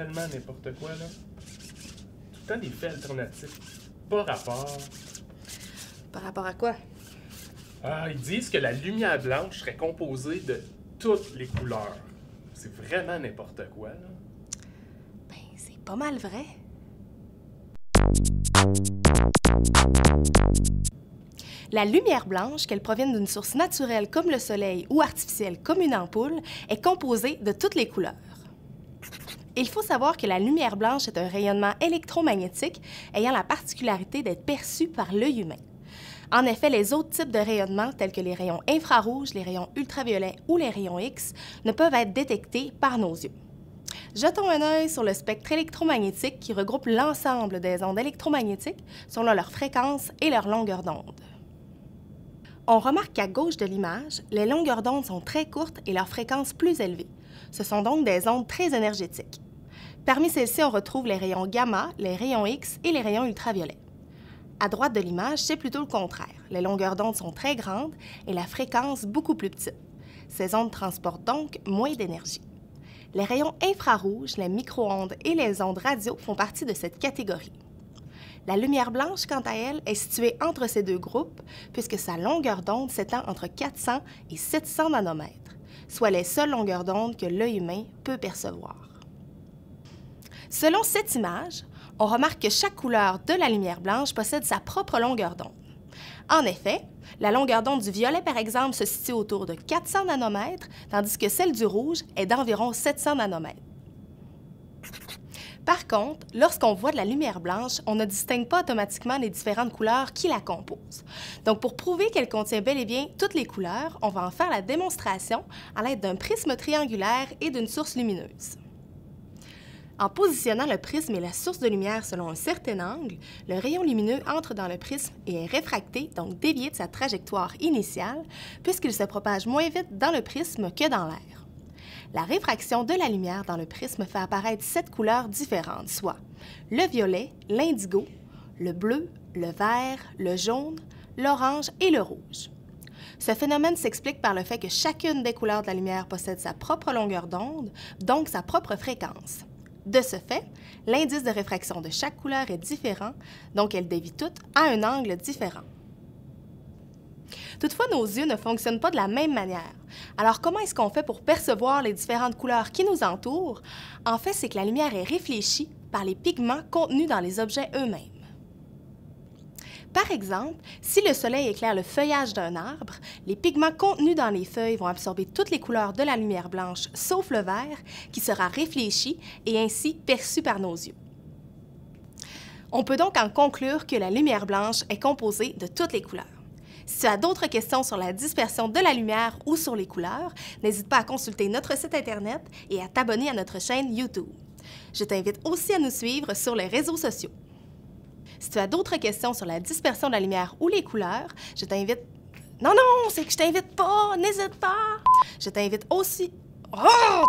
tellement n'importe quoi, là. Tout le temps des faits alternatifs. Pas rapport. Par rapport à quoi? Ah, ils disent que la lumière blanche serait composée de toutes les couleurs. C'est vraiment n'importe quoi, là. Ben, c'est pas mal vrai. La lumière blanche, qu'elle provienne d'une source naturelle comme le soleil ou artificielle comme une ampoule, est composée de toutes les couleurs. Il faut savoir que la lumière blanche est un rayonnement électromagnétique ayant la particularité d'être perçu par l'œil humain. En effet, les autres types de rayonnements, tels que les rayons infrarouges, les rayons ultraviolets ou les rayons X, ne peuvent être détectés par nos yeux. Jetons un œil sur le spectre électromagnétique qui regroupe l'ensemble des ondes électromagnétiques selon leur fréquence et leur longueur d'onde. On remarque qu'à gauche de l'image, les longueurs d'onde sont très courtes et leur fréquence plus élevée. Ce sont donc des ondes très énergétiques. Parmi celles-ci, on retrouve les rayons gamma, les rayons X et les rayons ultraviolets. À droite de l'image, c'est plutôt le contraire. Les longueurs d'onde sont très grandes et la fréquence beaucoup plus petite. Ces ondes transportent donc moins d'énergie. Les rayons infrarouges, les micro-ondes et les ondes radio font partie de cette catégorie. La lumière blanche, quant à elle, est située entre ces deux groupes puisque sa longueur d'onde s'étend entre 400 et 700 nanomètres, soit les seules longueurs d'onde que l'œil humain peut percevoir. Selon cette image, on remarque que chaque couleur de la lumière blanche possède sa propre longueur d'onde. En effet, la longueur d'onde du violet, par exemple, se situe autour de 400 nanomètres, tandis que celle du rouge est d'environ 700 nanomètres. Par contre, lorsqu'on voit de la lumière blanche, on ne distingue pas automatiquement les différentes couleurs qui la composent. Donc, pour prouver qu'elle contient bel et bien toutes les couleurs, on va en faire la démonstration à l'aide d'un prisme triangulaire et d'une source lumineuse. En positionnant le prisme et la source de lumière selon un certain angle, le rayon lumineux entre dans le prisme et est réfracté, donc dévié de sa trajectoire initiale, puisqu'il se propage moins vite dans le prisme que dans l'air. La réfraction de la lumière dans le prisme fait apparaître 7 couleurs différentes, soit le violet, l'indigo, le bleu, le vert, le jaune, l'orange et le rouge. Ce phénomène s'explique par le fait que chacune des couleurs de la lumière possède sa propre longueur d'onde, donc sa propre fréquence. De ce fait, l'indice de réfraction de chaque couleur est différent, donc elles dévient toutes à un angle différent. Toutefois, nos yeux ne fonctionnent pas de la même manière. Alors, comment est-ce qu'on fait pour percevoir les différentes couleurs qui nous entourent? En fait, c'est que la lumière est réfléchie par les pigments contenus dans les objets eux-mêmes. Par exemple, si le soleil éclaire le feuillage d'un arbre, les pigments contenus dans les feuilles vont absorber toutes les couleurs de la lumière blanche, sauf le vert, qui sera réfléchi et ainsi perçu par nos yeux. On peut donc en conclure que la lumière blanche est composée de toutes les couleurs. Si tu as d'autres questions sur la dispersion de la lumière ou sur les couleurs, n'hésite pas à consulter notre site Internet et à t'abonner à notre chaîne YouTube. Je t'invite aussi à nous suivre sur les réseaux sociaux. Si tu as d'autres questions sur la dispersion de la lumière ou les couleurs, je t'invite... Non, c'est que je t'invite pas! N'hésite pas! Je t'invite aussi... Oh!